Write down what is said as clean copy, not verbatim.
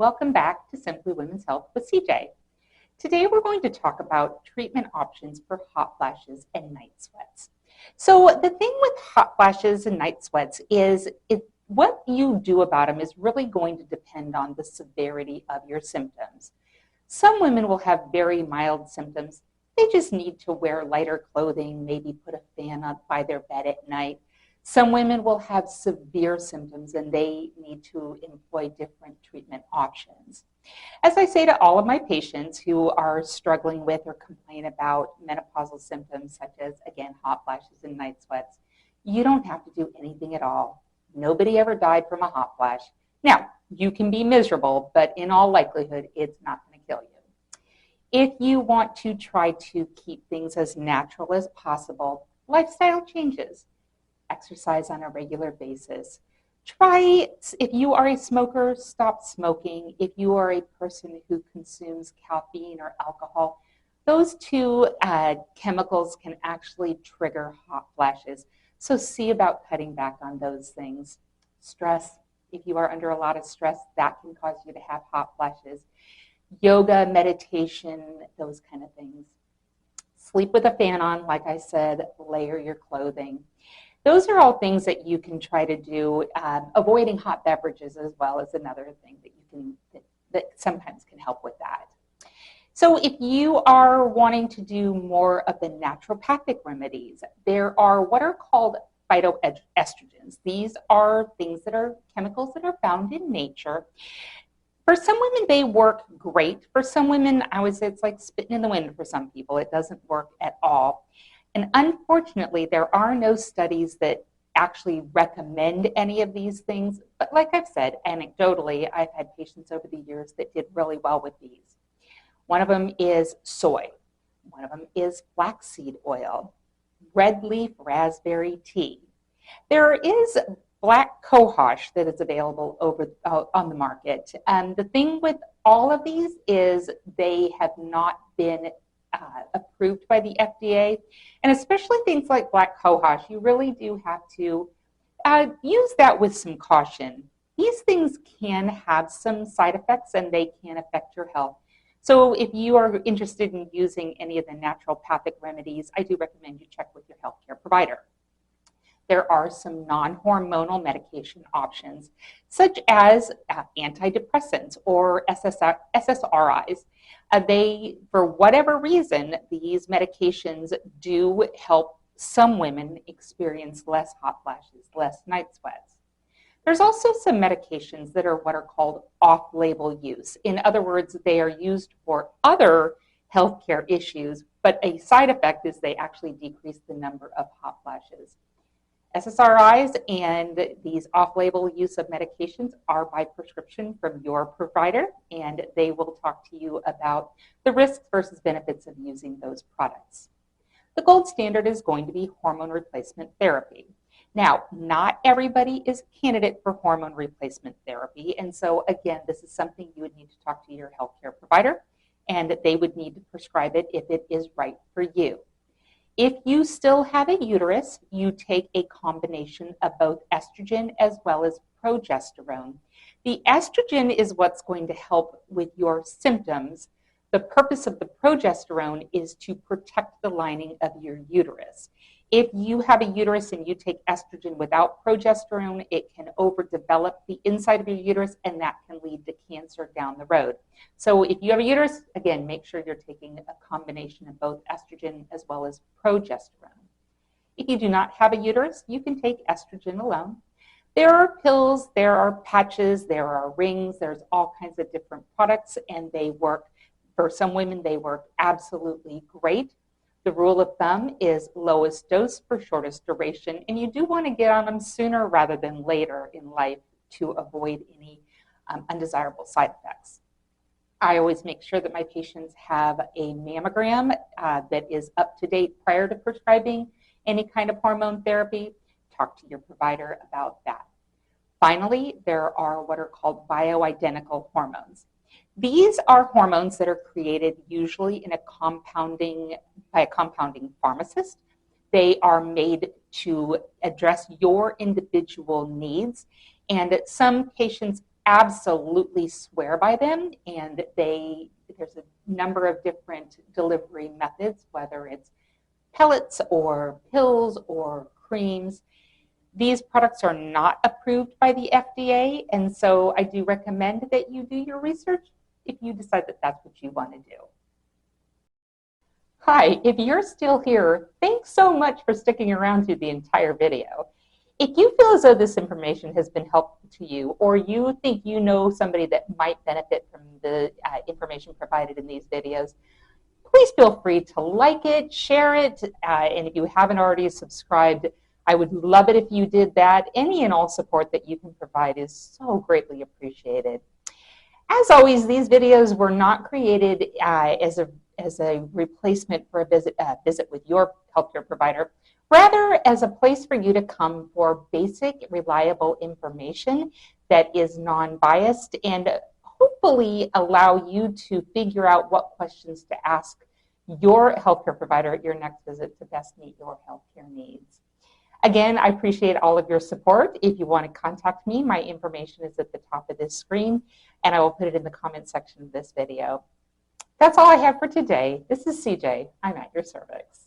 Welcome back to Simply Women's Health with CeeJay. Today we're going to talk about treatment options for hot flashes and night sweats. So the thing with hot flashes and night sweats is what you do about them is really going to depend on the severity of your symptoms. Some women will have very mild symptoms. They just need to wear lighter clothing, maybe put a fan up by their bed at night. Some women will have severe symptoms and they need to employ different treatment options. As I say to all of my patients who are struggling with or complain about menopausal symptoms such as, again, hot flashes and night sweats, you don't have to do anything at all. Nobody ever died from a hot flash. Now, you can be miserable, but in all likelihood, it's not going to kill you. If you want to try to keep things as natural as possible, lifestyle changes. Exercise on a regular basis. Try, if you are a smoker, stop smoking. If you are a person who consumes caffeine or alcohol, those two chemicals can actually trigger hot flashes. So see about cutting back on those things. Stress, if you are under a lot of stress, that can cause you to have hot flashes. Yoga, meditation, those kind of things. Sleep with a fan on, like I said, layer your clothing. Those are all things that you can try to do. Avoiding hot beverages as well is another thing that you can that sometimes can help with that. So if you are wanting to do more of the naturopathic remedies, there are what are called phytoestrogens. These are things that are chemicals that are found in nature. For some women, they work great. For some women, I would say it's like spitting in the wind for some people. It doesn't work at all. And unfortunately, there are no studies that actually recommend any of these things. But like I've said, anecdotally, I've had patients over the years that did really well with these. One of them is soy. One of them is flaxseed oil, red leaf raspberry tea. There is black cohosh that is available on the market. And the thing with all of these is they have not been approved by the FDA. And especially things like black cohosh, you really do have to use that with some caution. These things can have some side effects and they can affect your health. So if you are interested in using any of the naturopathic remedies, I do recommend you check with your healthcare provider. There are some non-hormonal medication options, such as antidepressants or SSRIs. For whatever reason, these medications do help some women experience less hot flashes, less night sweats. There's also some medications that are what are called off-label use. In other words, they are used for other healthcare issues, but a side effect is they actually decrease the number of hot flashes. SSRIs and these off-label use of medications are by prescription from your provider, and they will talk to you about the risks versus benefits of using those products. The gold standard is going to be hormone replacement therapy. Now, not everybody is a candidate for hormone replacement therapy, and so again, this is something you would need to talk to your healthcare provider, and they would need to prescribe it if it is right for you. If you still have a uterus, you take a combination of both estrogen as well as progesterone. The estrogen is what's going to help with your symptoms. The purpose of the progesterone is to protect the lining of your uterus. If you have a uterus and you take estrogen without progesterone, it can overdevelop the inside of your uterus, and that can lead to cancer down the road. So if you have a uterus, again, make sure you're taking a combination of both estrogen as well as progesterone. If you do not have a uterus, you can take estrogen alone. There are pills, there are patches, there are rings, there's all kinds of different products, and they work. For some women, they work absolutely great. The rule of thumb is lowest dose for shortest duration, and you do want to get on them sooner rather than later in life to avoid any undesirable side effects. I always make sure that my patients have a mammogram that is up to date prior to prescribing any kind of hormone therapy. Talk to your provider about that. Finally, there are what are called bioidentical hormones. These are hormones that are created usually in by a compounding pharmacist. They are made to address your individual needs, and some patients absolutely swear by them, and there's a number of different delivery methods, whether it's pellets or pills or creams. These products are not approved by the FDA, and so I do recommend that you do your research if you decide that that's what you want to do. Hi, if you're still here, thanks so much for sticking around through the entire video. If you feel as though this information has been helpful to you, or you think you know somebody that might benefit from the information provided in these videos, please feel free to like it, share it, and if you haven't already subscribed, I would love it if you did that. Any and all support that you can provide is so greatly appreciated. As always, these videos were not created as a replacement for a visit with your healthcare provider, rather as a place for you to come for basic, reliable information that is non-biased and hopefully allow you to figure out what questions to ask your healthcare provider at your next visit to best meet your healthcare needs. Again, I appreciate all of your support. If you want to contact me, my information is at the top of this screen, and I will put it in the comment section of this video. That's all I have for today. This is CeeJay. I'm at your service.